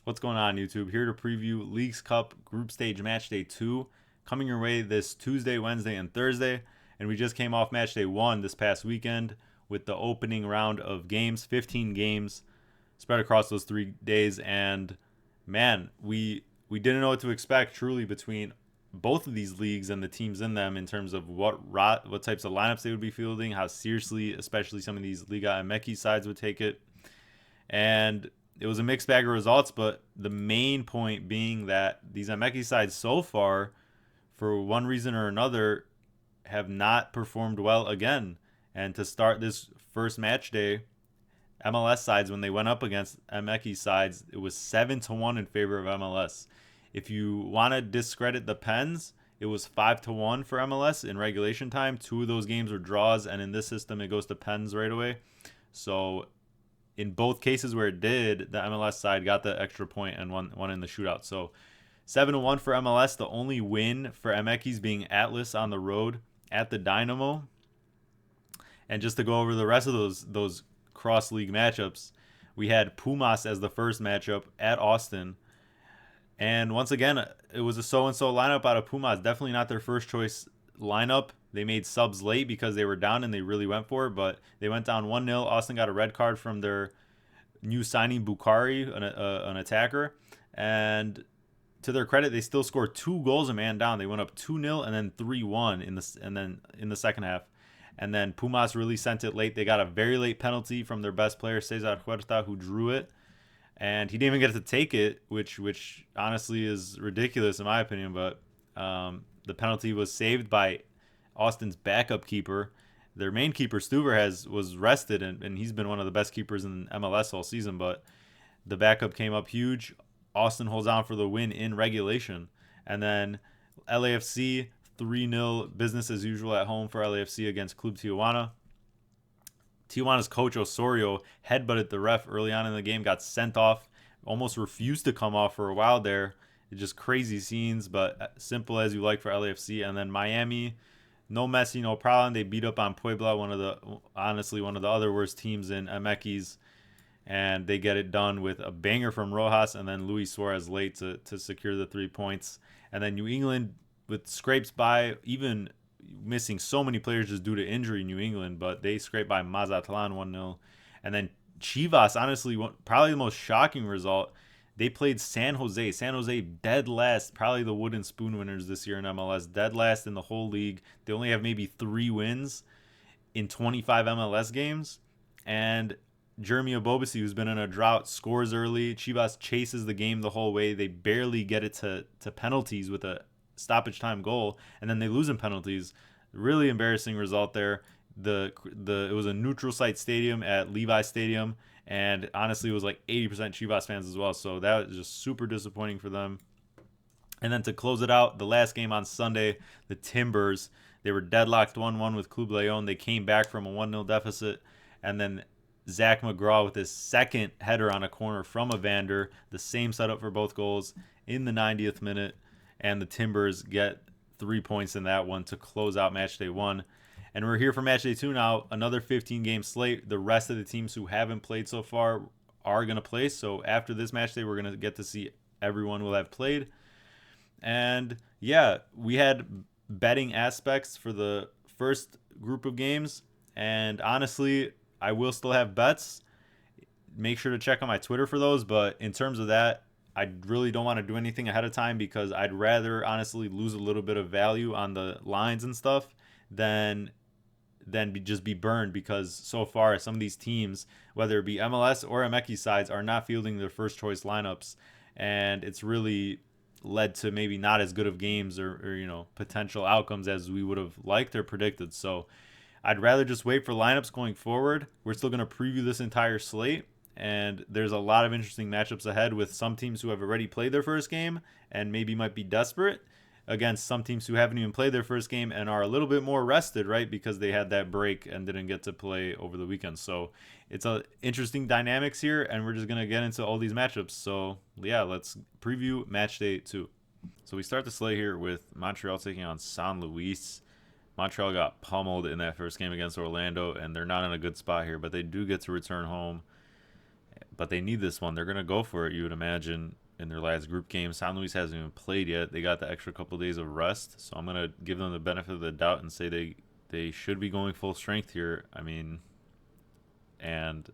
What's going on, YouTube? Here to preview Leagues Cup Group Stage Match Day 2, coming your way this Tuesday, Wednesday, and Thursday. And we just came off Match Day 1 this past weekend with the opening round of games, 15 games spread across those 3 days. And man, we didn't know what to expect truly between both of these leagues and the teams in them in terms of what types of lineups they would be fielding, how seriously, especially some of these Liga MX sides would take it. And it was a mixed bag of results, but the main point being that these MX sides so far, for one reason or another, have not performed well again. And to start this first match day, MLS sides, when they went up against MX sides, it was 7-1 in favor of MLS. If you want to discredit the Pens, it was 5-1 for MLS in regulation time. 2 of those games were draws, and in this system, it goes to Pens right away. So in both cases where it did, the MLS side got the extra point and won in the shootout. So 7-1 for MLS. The only win for MX being Atlas on the road at the Dynamo. And just to go over the rest of those cross league matchups, we had Pumas as the first matchup at Austin. And once again, it was a so-and-so lineup out of Pumas. Definitely not their first choice lineup. They made subs late because they were down and they really went for it, but they went down 1-0. Austin got a red card from their new signing, Bukhari, an attacker. And to their credit, they still scored 2 goals a man down. They went up 2-0 and then 3-1 in the second half. And then Pumas really sent it late. They got a very late penalty from their best player, Cesar Huerta, who drew it. And he didn't even get to take it, which honestly is ridiculous in my opinion. But the penalty was saved by Austin's backup keeper. Their main keeper, Stuver, was rested, and he's been one of the best keepers in MLS all season. But the backup came up huge. Austin holds on for the win in regulation. And then LAFC, 3-0 business as usual at home for LAFC against Club Tijuana. Tijuana's coach Osorio headbutted the ref early on in the game, got sent off, almost refused to come off for a while there. It's just crazy scenes, but simple as you like for LAFC. And then Miami, no Messi, no problem. They beat up on Puebla, one of the other worst teams in MX, and they get it done with a banger from Rojas and then Luis Suarez late to secure the 3 points. And then New England with scrapes by, even missing so many players just due to injury in New England, but they scraped by Mazatlan 1-0. And then Chivas, honestly, probably the most shocking result. They played San Jose. San Jose dead last, probably the wooden spoon winners this year in MLS, dead last in the whole league. They only have maybe 3 wins in 25 MLS games. And Jeremy Obobisi, who's been in a drought, scores early. Chivas chases the game the whole way. They barely get it to penalties with a stoppage time goal, and then they lose in penalties. Really embarrassing result there. It was a neutral site stadium at Levi Stadium, and honestly it was like 80% Chivas fans as well, so that was just super disappointing for them. And then to close it out, the last game on Sunday, the Timbers, they were deadlocked 1-1 with Club Leon. They came back from a 1-0 deficit, and then Zach McGraw with his second header on a corner from Evander, the same setup for both goals in the 90th minute. And the Timbers get 3 points in that one to close out Match Day 1. And we're here for Match Day 2 now, another 15-game slate. The rest of the teams who haven't played so far are going to play. So after this Match Day, we're going to get to see everyone will have played. And yeah, we had betting aspects for the first group of games. And honestly, I will still have bets. Make sure to check on my Twitter for those. But in terms of that, I really don't want to do anything ahead of time because I'd rather honestly lose a little bit of value on the lines and stuff than just be burned, because so far some of these teams, whether it be MLS or MX sides, are not fielding their first choice lineups, and it's really led to maybe not as good of games or potential outcomes as we would have liked or predicted. So I'd rather just wait for lineups going forward. We're still going to preview this entire slate, and there's a lot of interesting matchups ahead with some teams who have already played their first game and maybe might be desperate against some teams who haven't even played their first game and are a little bit more rested, right? Because they had that break and didn't get to play over the weekend. So it's a interesting dynamics here, and we're just going to get into all these matchups. So yeah, let's preview Match Day 2. So we start the slate here with Montreal taking on San Luis. Montreal got pummeled in that first game against Orlando, and they're not in a good spot here, but they do get to return home. but they need this one. They're going to go for it, you would imagine, in their last group game. San Luis hasn't even played yet. They got the extra couple days of rest, so I'm going to give them the benefit of the doubt and say they should be going full strength here. I mean, and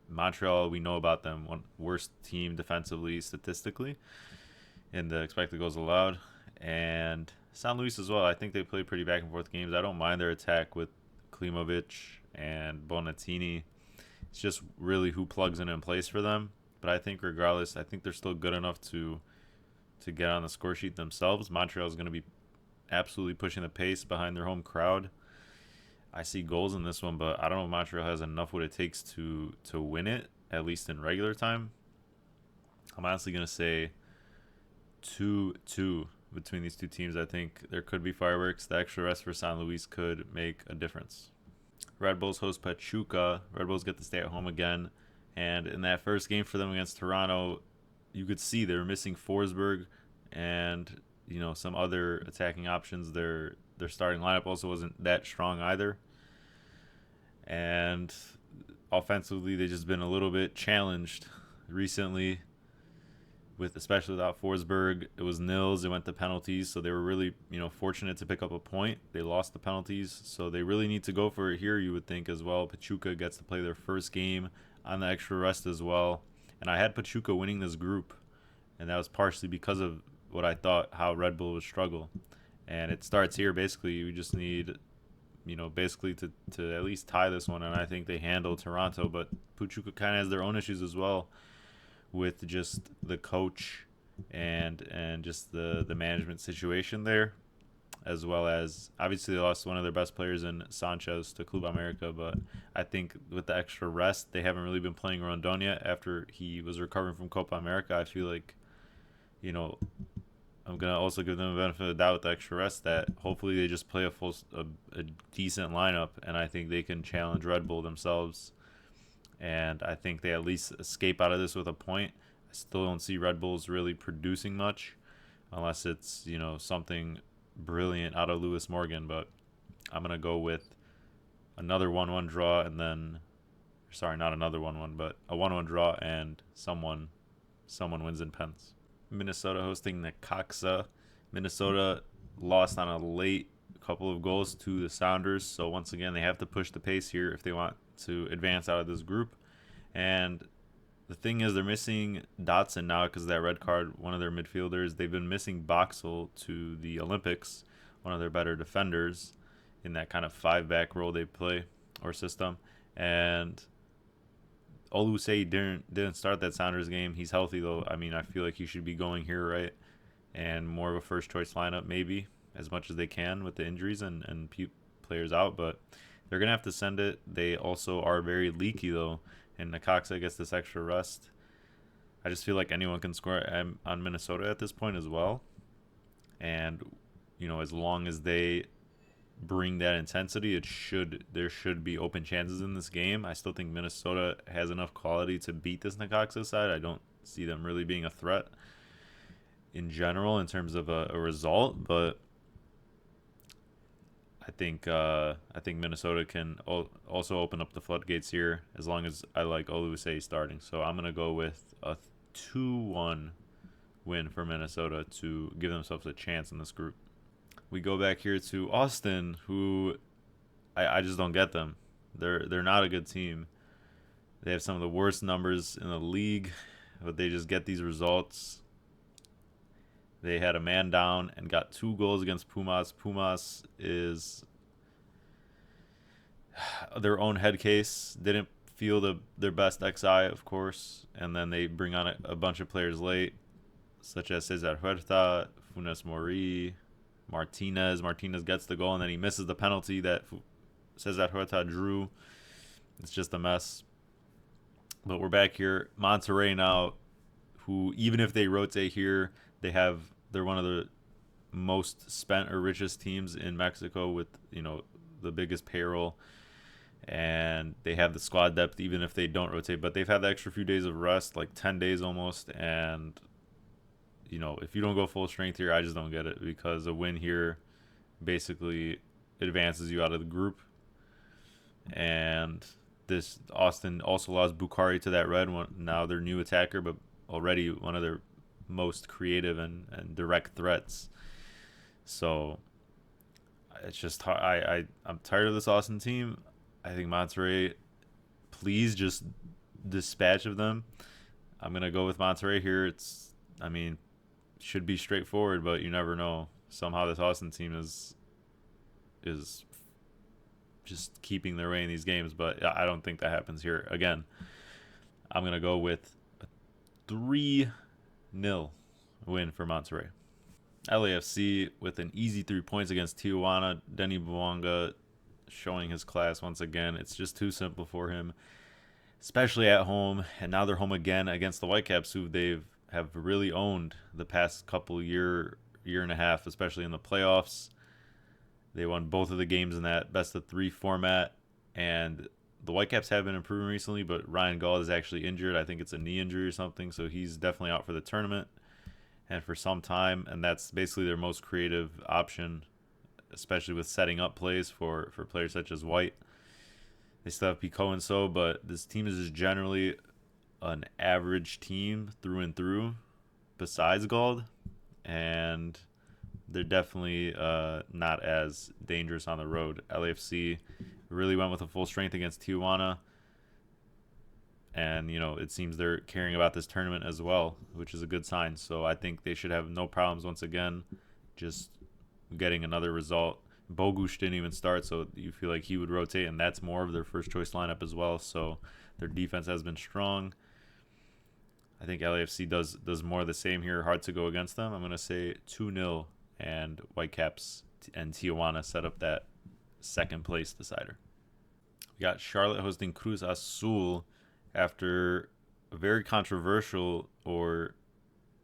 Montreal, we know about them, one worst team defensively statistically in the expected goals allowed, and San Luis as well. I think they play pretty back and forth games. I don't mind their attack with Klimovic and Bonatini. It's just really who plugs in place for them. But I think regardless, I think they're still good enough to get on the score sheet themselves. Montreal is going to be absolutely pushing the pace behind their home crowd. I see goals in this one, but I don't know if Montreal has enough what it takes to win it, at least in regular time. I'm honestly going to say 2-2 between these two teams. I think there could be fireworks. The extra rest for San Luis could make a difference. Red Bulls host Pachuca. Red Bulls get to stay at home again. And in that first game for them against Toronto, you could see they were missing Forsberg and, you know, some other attacking options. Their starting lineup also wasn't that strong either. And offensively, they've just been a little bit challenged recently, with especially without Forsberg. It was nils. It went to penalties, so they were really, you know, fortunate to pick up a point. They lost the penalties, so they really need to go for it here, you would think, as well. Pachuca gets to play their first game on the extra rest as well. And I had Pachuca winning this group, and that was partially because of what I thought how Red Bull would struggle. And it starts here. Basically, we just need, you know, basically to at least tie this one, and I think they handle Toronto. But Pachuca kind of has their own issues as well, with just the coach and just the management situation there, as well as obviously they lost one of their best players in Sanchez to Club America. But I think with the extra rest, they haven't really been playing Rondon yet after he was recovering from Copa America. I feel like, you know, I'm going to also give them a benefit of the doubt with the extra rest that hopefully they just play a decent lineup, and I think they can challenge Red Bull themselves. And I think they at least escape out of this with a point. I still don't see Red Bulls really producing much unless it's, you know, something brilliant out of Lewis Morgan. But I'm going to go with another 1-1 draw, and then, sorry, not another 1-1, but a 1-1 draw, and someone wins in pens. Minnesota hosting Necaxa. Minnesota lost on a late couple of goals to the Sounders, so once again they have to push the pace here if they want to advance out of this group. And the thing is, they're missing Dotson now because of that red card, one of their midfielders. They've been missing Boxall to the Olympics, one of their better defenders in that kind of 5-back role they play or system. And Olusei didn't start that Sounders game. He's healthy though. I mean, I feel like he should be going here, right? And more of a first choice lineup maybe, as much as they can with the injuries and players out. But they're going to have to send it. They also are very leaky though, and Necaxa gets this extra rest. I just feel like anyone can score on Minnesota at this point as well. And, you know, as long as they bring that intensity, there should be open chances in this game. I still think Minnesota has enough quality to beat this Necaxa side. I don't see them really being a threat in general in terms of a result, but I think Minnesota can also open up the floodgates here as long as I like Olusei starting. So I'm gonna go with a 2-1 win for Minnesota to give themselves a chance in this group. We go back here to Austin, who I just don't get them. They're not a good team. They have some of the worst numbers in the league, but they just get these results. They had a man down and got 2 goals against Pumas. Pumas is their own head case. Didn't feel their best XI, of course. And then they bring on a bunch of players late, such as Cesar Huerta, Funes Mori, Martinez. Martinez gets the goal, and then he misses the penalty that Cesar Huerta drew. It's just a mess. But we're back here. Monterrey now, who even if they rotate here, they're one of the most spent or richest teams in Mexico with, you know, the biggest payroll, and they have the squad depth even if they don't rotate. But they've had the extra few days of rest, like 10 days almost, and, you know, if you don't go full strength here, I just don't get it, because a win here basically advances you out of the group. And This Austin also lost Bukhari to that red one. Now their new attacker, but already one of their most creative and direct threats. So it's just hard. I'm tired of this Austin team. I think Monterrey, please just dispatch of them. I'm gonna go with Monterrey here. I mean, should be straightforward, but you never know. Somehow this Austin team is just keeping their way in these games, but I don't think that happens here. Again, I'm gonna go with a 3-0 win for Monterrey. LAFC with an easy 3 points against Tijuana. Denny Buanga showing his class once again. It's just too simple for him, especially at home. And now they're home again against the Whitecaps, who have really owned the past couple year and a half, especially in the playoffs. They won both of the games in that best-of-3 format, and the Whitecaps have been improving recently, but Ryan Gauld is actually injured. I think it's a knee injury or something, so he's definitely out for the tournament and for some time, and that's basically their most creative option, especially with setting up plays for players such as White. They still have Pico and so, but this team is just generally an average team through and through, besides Gauld, and they're definitely not as dangerous on the road. LAFC really went with a full strength against Tijuana, and it seems they're caring about this tournament as well, which is a good sign. So I think they should have no problems once again just getting another result. Bogusz didn't even start, so you feel like he would rotate, and that's more of their first choice lineup as well. So their defense has been strong. I think LAFC does more of the same here. Hard to go against them. I'm going to say 2-0, and Whitecaps and Tijuana set up that second place decider. We got Charlotte hosting Cruz Azul after a very controversial or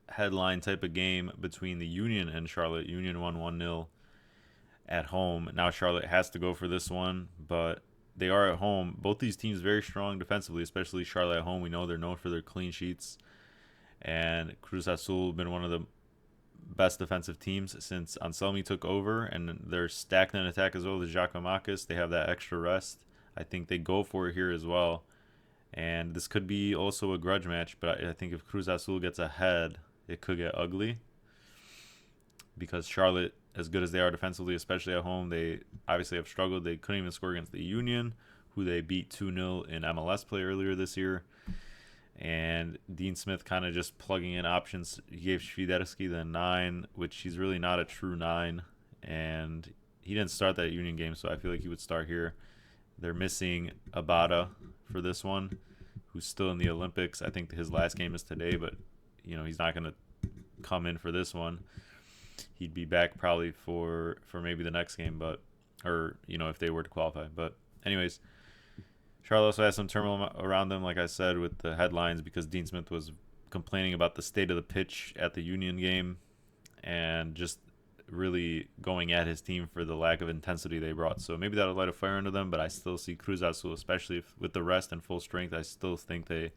headline type of game between the Union and Charlotte. Union won 1-0 at home. Now Charlotte has to go for this one, but they are at home. Both these teams very strong defensively, especially Charlotte at home. We know they're known for their clean sheets, and Cruz Azul have been one of the best defensive teams since Anselmi took over, and they're stacked in attack as well. The Giacomakis, they have that extra rest. I think they go for it here as well, and this could be also a grudge match, but I think if Cruz Azul gets ahead, it could get ugly, because Charlotte, as good as they are defensively, especially at home, they obviously have struggled. They couldn't even score against the Union, who they beat 2-0 in MLS play earlier this year. And Dean Smith kind of just plugging in options. He gave Świderski the 9, which he's really not a true 9. And he didn't start that Union game, so I feel like he would start here. They're missing Abada for this one, who's still in the Olympics. I think his last game is today, but he's not going to come in for this one. He'd be back probably for maybe the next game, or if they were to qualify. But anyways, Charlotte also has some turmoil around them, like I said, with the headlines, because Dean Smith was complaining about the state of the pitch at the Union game and just really going at his team for the lack of intensity they brought. So maybe that'll light a fire under them, but I still see Cruz Azul, especially with the rest and full strength, I still think they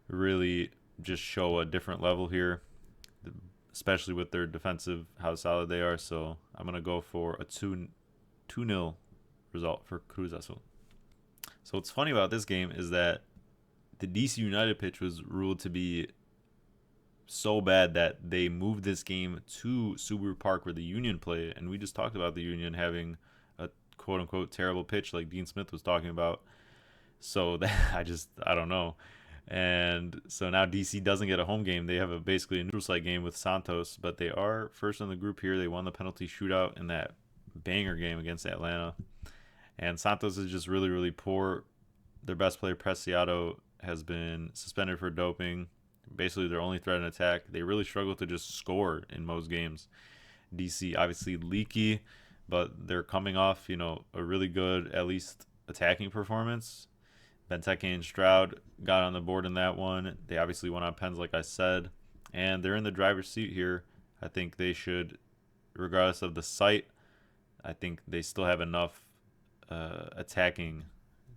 really just show a different level here, especially with their defensive, how solid they are. So I'm going to go for a 2-0 result for Cruz Azul. So what's funny about this game is that the DC United pitch was ruled to be so bad that they moved this game to Subaru Park where the Union play, and we just talked about the Union having a quote-unquote terrible pitch like Dean Smith was talking about. So that I don't know. And so now DC doesn't get a home game. They have basically a neutral site game with Santos, but they are first in the group here. They won the penalty shootout in that banger game against Atlanta. And Santos is just really, really poor. Their best player, Preciado, has been suspended for doping. Basically, their only threat in attack. They really struggle to just score in most games. DC, obviously leaky, but they're coming off, a really good, at least, attacking performance. Benteke and Stroud got on the board in that one. They obviously went on pens, like I said. And they're in the driver's seat here. I think they should, regardless of the site, I think they still have enough attacking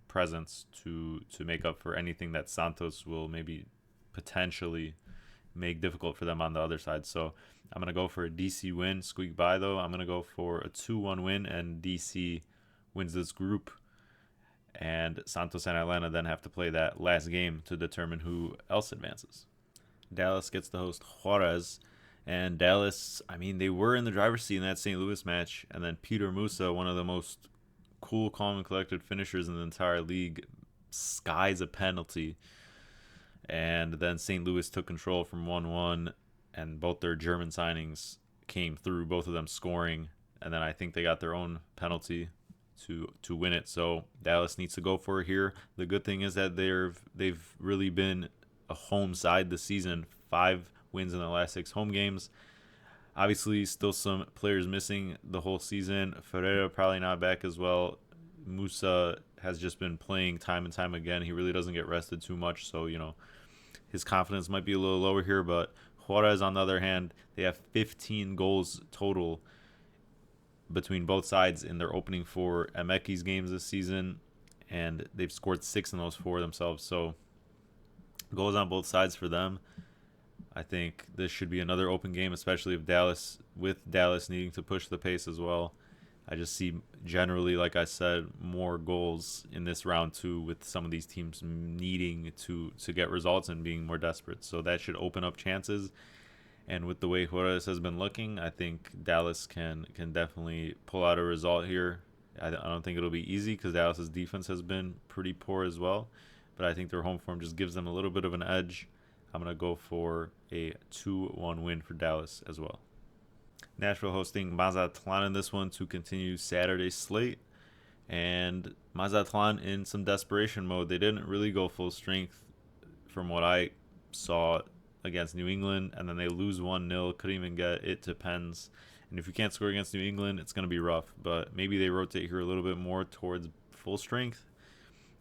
presence to make up for anything that Santos will maybe potentially make difficult for them on the other side. So I'm going to go for a DC win. Squeak by, though. I'm going to go for a 2-1 win, and DC wins this group. And Santos and Atlanta then have to play that last game to determine who else advances. Dallas gets to host Juarez. And Dallas, I mean, they were in the driver's seat in that St. Louis match. And then Peter Musa, one of the most cool, calm, and collected finishers in the entire league, skies a penalty. And then St. Louis took control from 1-1. And both their German signings came through, both of them scoring. And then I think they got their own penalty to win it. So Dallas needs to go for it here. The good thing is that they've really been a home side this season. 5 wins in the last 6 home games. Obviously, still some players missing the whole season. Ferreira probably not back as well. Musa has just been playing time and time again. He really doesn't get rested too much, so his confidence might be a little lower here. But Juarez, on the other hand, they have 15 goals total between both sides in their opening 4 MX games this season, and they've scored 6 in those 4 themselves. So goals on both sides for them. I think this should be another open game, especially with Dallas needing to push the pace as well. I just see generally, like I said, more goals in this round 2 with some of these teams needing to get results and being more desperate. So that should open up chances. And with the way Juarez has been looking, I think Dallas can definitely pull out a result here. I don't think it'll be easy because Dallas's defense has been pretty poor as well. But I think their home form just gives them a little bit of an edge. I'm going to go for a 2-1 win for Dallas as well. Nashville hosting Mazatlan in this one to continue Saturday's slate. And Mazatlan in some desperation mode. They didn't really go full strength from what I saw against New England, and then they lose 1-0. Couldn't even get it to pens. And if you can't score against New England, it's going to be rough. But maybe they rotate here a little bit more towards full strength,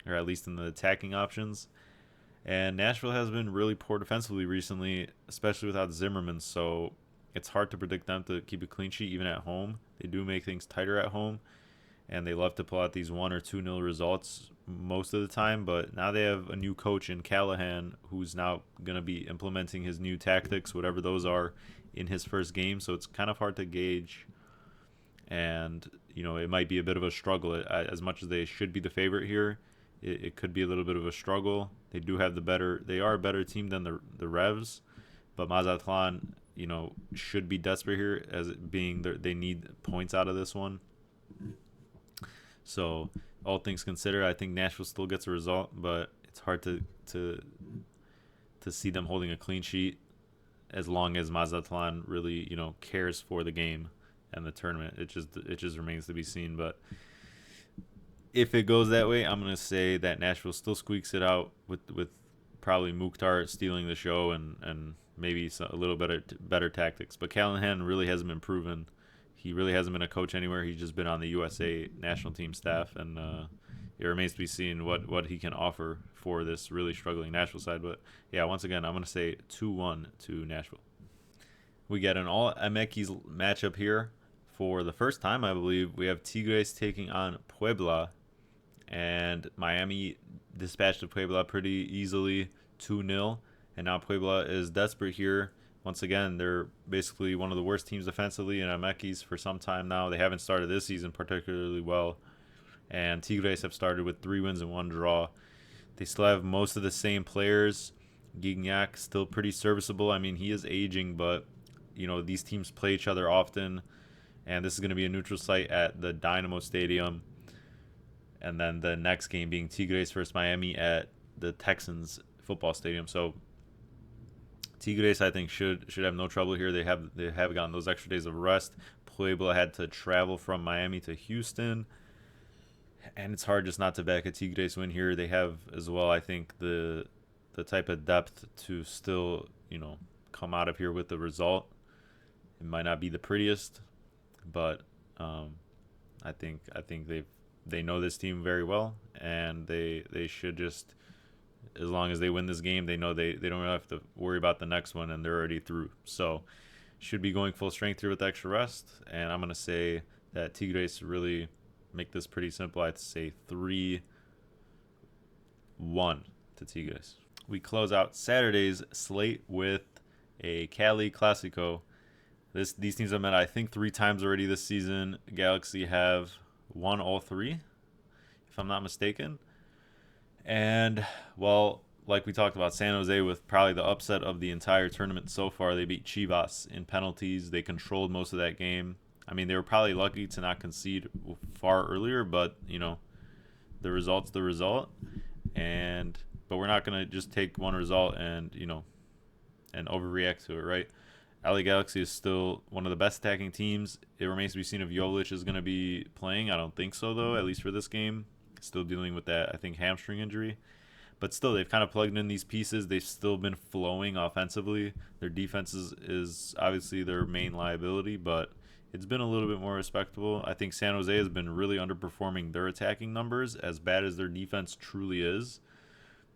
or at least in the attacking options. And Nashville has been really poor defensively recently, especially without Zimmerman. So it's hard to predict them to keep a clean sheet even at home. They do make things tighter at home, and they love to pull out these 1 or 2-0 results most of the time. But now they have a new coach in Callahan, who's now going to be implementing his new tactics, whatever those are, in his first game. So it's kind of hard to gauge, and it might be a bit of a struggle. As much as they should be the favorite here, it could be a little bit of a struggle. They are a better team than the Revs, but Mazatlan should be desperate here, as it being they need points out of this one. So all things considered, I think Nashville still gets a result, but it's hard to see them holding a clean sheet as long as Mazatlan really cares for the game and the tournament. It just remains to be seen. But if it goes that way, I'm gonna say that Nashville still squeaks it out with probably Mukhtar stealing the show and maybe a little better tactics. But Callahan really hasn't been proven. He really hasn't been a coach anywhere. He's just been on the USA national team staff, and it remains to be seen what he can offer for this really struggling Nashville side. But yeah, once again, I'm going to say 2-1 to Nashville. We get an all MX matchup here for the first time, I believe. We have Tigres taking on Puebla, and Miami dispatched Puebla pretty easily, 2-0. And now Puebla is desperate here. Once again, they're basically one of the worst teams defensively in MX for some time now. They haven't started this season particularly well. And Tigres have started with 3 wins and 1 draw. They still have most of the same players. Gignac still pretty serviceable. I mean, he is aging, but these teams play each other often. And this is going to be a neutral site at the Dynamo Stadium. And then the next game being Tigres versus Miami at the Texans football stadium. So Tigres, I think, should have no trouble here. They have gotten those extra days of rest. Puebla had to travel from Miami to Houston, and it's hard just not to back a Tigres win here. They have as well, I think, the type of depth to still come out of here with the result. It might not be the prettiest, but I think they know this team very well, and they should just, as long as they win this game, they know they don't really have to worry about the next one, and they're already through. So should be going full strength here with extra rest. And I'm going to say that Tigres really make this pretty simple. I'd say 3-1 to Tigres. We close out Saturday's slate with a Cali Clasico. These teams have met, I think, 3 times already this season. Galaxy have won all 3, if I'm not mistaken. And, well, like we talked about, San Jose with probably the upset of the entire tournament so far. They beat Chivas in penalties. They controlled most of that game. I mean, they were probably lucky to not concede far earlier, but, the result's the result. And but we're not going to just take one result and, and overreact to it, right? LA Galaxy is still one of the best attacking teams. It remains to be seen if Jovic is going to be playing. I don't think so, though, at least for this game. Still dealing with that, I think, hamstring injury. But still, they've kind of plugged in these pieces. They've still been flowing offensively. Their defense is obviously their main liability, but it's been a little bit more respectable. I think San Jose has been really underperforming their attacking numbers, as bad as their defense truly is.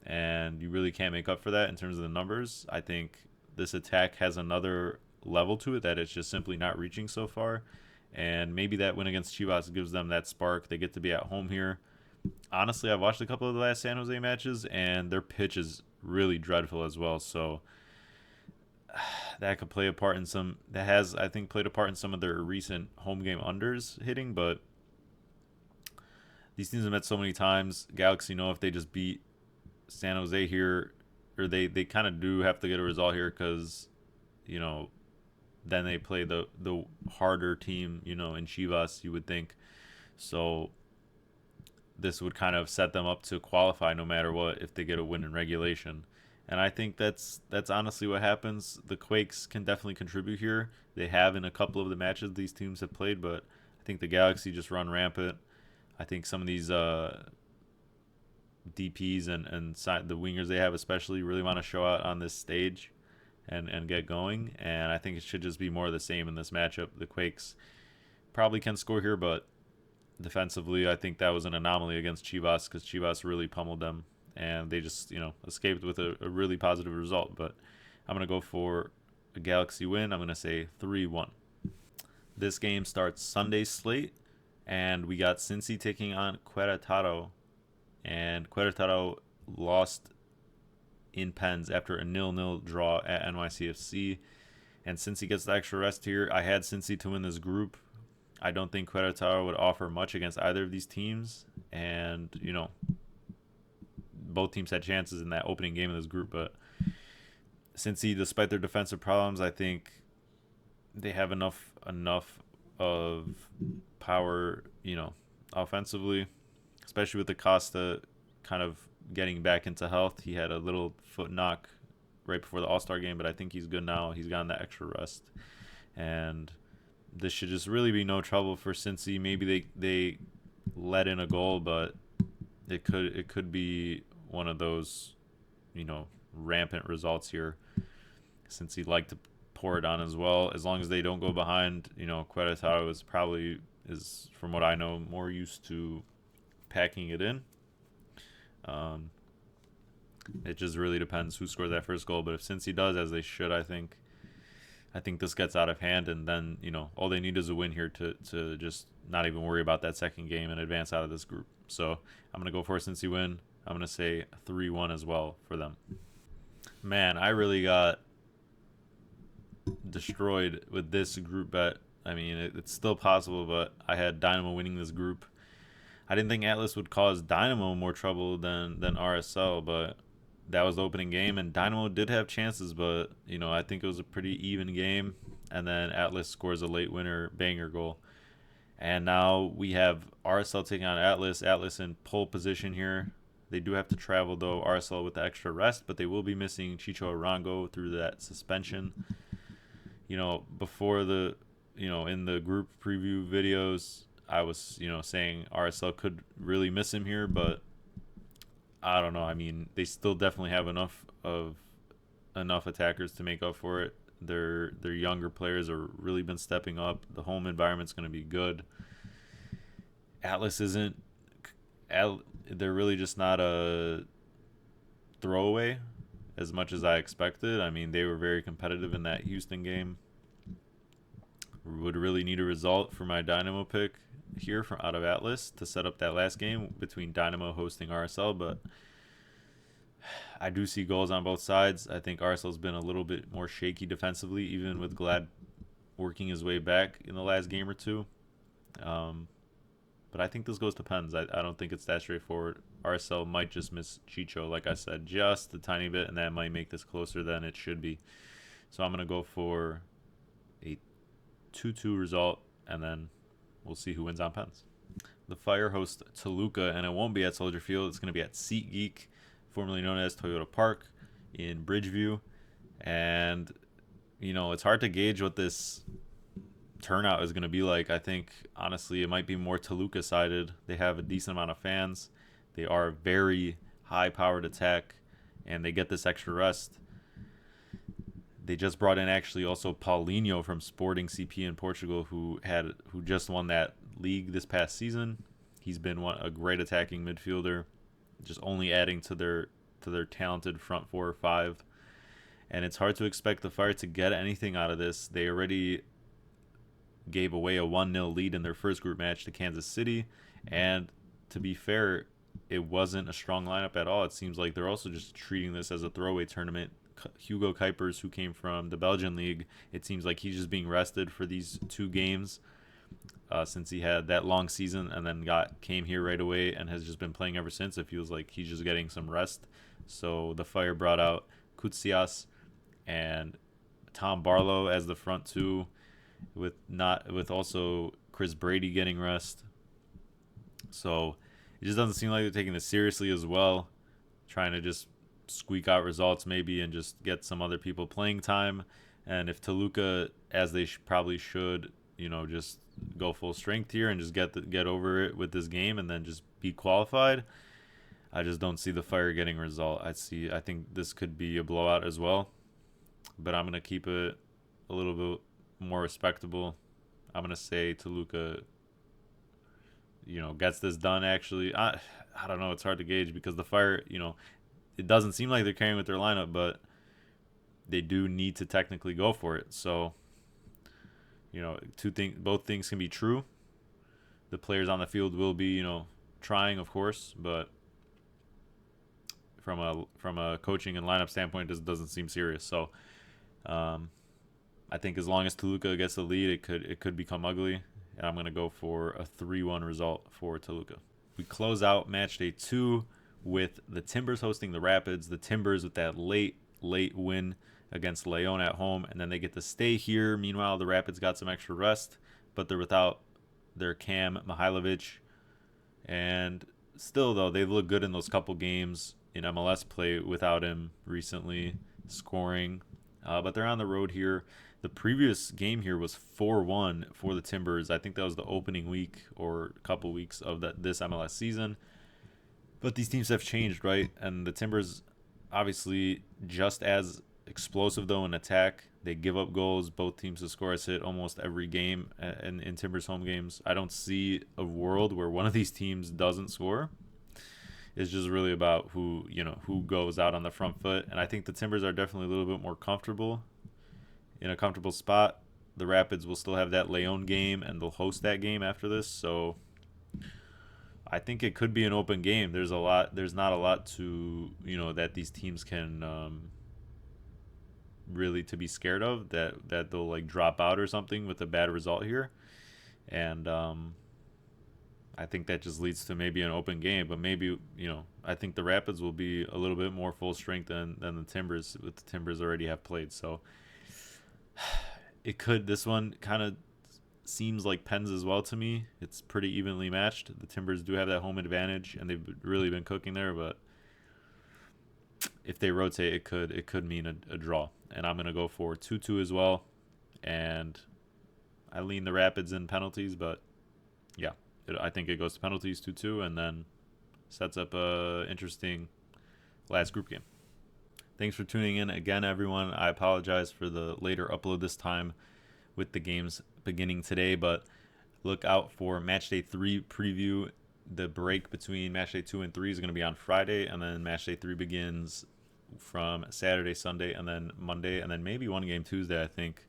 And you really can't make up for that in terms of the numbers. I think this attack has another level to it that it's just simply not reaching so far. And maybe that win against Chivas gives them that spark. They get to be at home here. Honestly, I've watched a couple of the last San Jose matches, and their pitch is really dreadful as well. So that could play a part in some. That has, I think, played a part in some of their recent home game unders hitting. But these teams have met so many times. Galaxy know if they just beat San Jose here, or they kind of do have to get a result here because, then they play the harder team, in Chivas, you would think. So this would kind of set them up to qualify no matter what if they get a win in regulation. And I think that's honestly what happens. The Quakes can definitely contribute here. They have in a couple of the matches these teams have played, but I think the Galaxy just run rampant. I think some of these DPs and the wingers they have especially really want to show out on this stage and get going. And I think it should just be more of the same in this matchup. The Quakes probably can score here, but defensively, I think that was an anomaly against Chivas because Chivas really pummeled them, and they just, escaped with a really positive result. But I'm going to go for a Galaxy win. I'm going to say 3-1. This game starts Sunday slate, and we got Cincy taking on Queretaro, and Queretaro lost in pens after a 0-0 draw at NYCFC, and Cincy gets the extra rest here. I had Cincy to win this group. I don't think Queretaro would offer much against either of these teams. And, both teams had chances in that opening game of this group. But Cincy, despite their defensive problems, I think they have enough of power, offensively, especially with Acosta kind of getting back into health. He had a little foot knock right before the All-Star game, but I think he's good now. He's gotten that extra rest. And this should just really be no trouble for Cincy. Maybe they let in a goal, but it could be one of those, rampant results here. Cincy like to pour it on as well. As long as they don't go behind, Queretaro is from what I know more used to packing it in. It just really depends who scores that first goal. But if Cincy does, as they should, I think this gets out of hand, and then, all they need is a win here to just not even worry about that second game and advance out of this group. So I'm going to go for a Cincy win. I'm going to say 3-1 as well for them. Man, I really got destroyed with this group bet. I mean, it's still possible, but I had Dynamo winning this group. I didn't think Atlas would cause Dynamo more trouble than RSL, but that was the opening game, and Dynamo did have chances, but, I think it was a pretty even game. And then Atlas scores a late winner banger goal. And now we have RSL taking on Atlas. Atlas in pole position here. They do have to travel, though, RSL with the extra rest, but they will be missing Chicho Arango through that suspension. Before the, in the group preview videos, I was, saying RSL could really miss him here, but I don't know. I mean, they still definitely have enough attackers to make up for it. Their younger players are really been stepping up. The home environment's going to be good. Atlas isn't. They're really just not a throwaway as much as I expected. I mean, they were very competitive in that Houston game. Would really need a result for my Dynamo pick here from out of Atlas to set up that last game between Dynamo hosting RSL, but I do see goals on both sides. I think RSL's been a little bit more shaky defensively, even with Glad working his way back in the last game or two. But But I think this goes to pens. I don't think it's that straightforward. RSL might just miss Chicho, like I said, just a tiny bit, and that might make this closer than it should be. So I'm going to go for a 2-2 result, and then we'll see who wins on pens. The Fire host Toluca, and it won't be at Soldier Field. It's going to be at SeatGeek, formerly known as Toyota Park in Bridgeview. And, it's hard to gauge what this turnout is going to be like. I think, honestly, it might be more Toluca-sided. They have a decent amount of fans. They are a very high-powered attack, and they get this extra rest. They just brought in actually also Paulinho from Sporting CP in Portugal, who just won that league this past season. He's been a great attacking midfielder, just only adding to their talented front 4 or 5. And it's hard to expect the Fire to get anything out of this. They already gave away a 1-0 lead in their first group match to Kansas City, and to be fair, it wasn't a strong lineup at all. It seems like they're also just treating this as a throwaway tournament. Hugo Kuipers, who came from the Belgian league, it seems like he's just being rested for these 2 games since he had that long season and then came here right away and has just been playing ever since. It feels like he's just getting some rest. So the Fire brought out Kutsias and Tom Barlow as the front 2, with also Chris Brady getting rest. So it just doesn't seem like they're taking this seriously as well, trying to just squeak out results maybe and just get some other people playing time. And if Toluca, as they probably should, just go full strength here and just get over it with this game and then just be qualified, I just don't see the Fire getting a result. I think this could be a blowout as well, but I'm going to keep it a little bit more respectable. I'm going to say Toluca, gets this done actually. I don't know. It's hard to gauge because the Fire, it doesn't seem like they're carrying with their lineup, but they do need to technically go for it. So, both things can be true. The players on the field will be, trying, of course, but from a coaching and lineup standpoint, this doesn't seem serious. So, I think as long as Toluca gets the lead, it could become ugly, and I'm gonna go for a 3-1 result for Toluca. We close out match day 2 with the Timbers hosting the Rapids. The Timbers with that late win against Leon at home, and then they get to stay here. Meanwhile, the Rapids got some extra rest, but they're without their Cam Mihailovic. And still, though, they've looked good in those couple games in MLS play without him recently scoring. But they're on the road here. The previous game here was 4-1 for the Timbers. I think that was the opening week or a couple weeks of this MLS season. But these teams have changed, right? And the Timbers, obviously, just as explosive, though, in attack. They give up goals. Both teams to score hit almost every game in Timbers home games. I don't see a world where one of these teams doesn't score. It's just really about who goes out on the front foot. And I think the Timbers are definitely a little bit more comfortable in a comfortable spot. The Rapids will still have that Leon game, and they'll host that game after this. So I think it could be an open game. There's not a lot to, that these teams can really to be scared of, that they'll like drop out or something with a bad result here. And I think that just leads to maybe an open game, but maybe, I think the Rapids will be a little bit more full strength than the Timbers, with the Timbers already have played. So this one kind of seems like pens as well to me. It's pretty evenly matched. The Timbers do have that home advantage, and they've really been cooking there, but if they rotate, it could mean a draw. And I'm going to go for 2-2 as well. And I lean the Rapids in penalties, but yeah, I think it goes to penalties 2-2, and then sets up a interesting last group game. Thanks for tuning in again, everyone. I apologize for the later upload this time with the games beginning today, but look out for Matchday 3 preview. The break between Matchday 2 and 3 is going to be on Friday, and then Matchday 3 begins from Saturday, Sunday, and then Monday, and then maybe one game Tuesday, I think,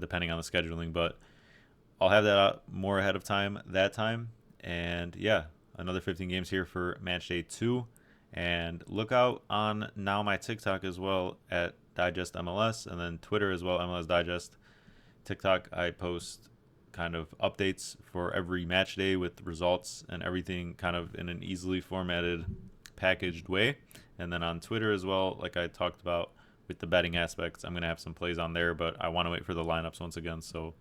depending on the scheduling. But I'll have that out more ahead of time that time. And yeah, another 15 games here for Matchday 2. And look out on now my TikTok as well at Digest MLS, and then Twitter as well, MLS Digest. TikTok, I post kind of updates for every match day with results and everything kind of in an easily formatted, packaged way. And then on Twitter as well, like I talked about with the betting aspects, I'm going to have some plays on there, but I want to wait for the lineups once again. So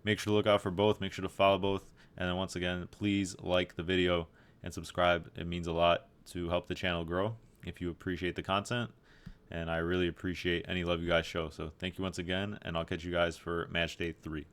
make sure to look out for both. Make sure to follow both. And then once again, please like the video and subscribe. It means a lot to help the channel grow if you appreciate the content. And I really appreciate any love you guys show. So thank you once again, and I'll catch you guys for match day 3.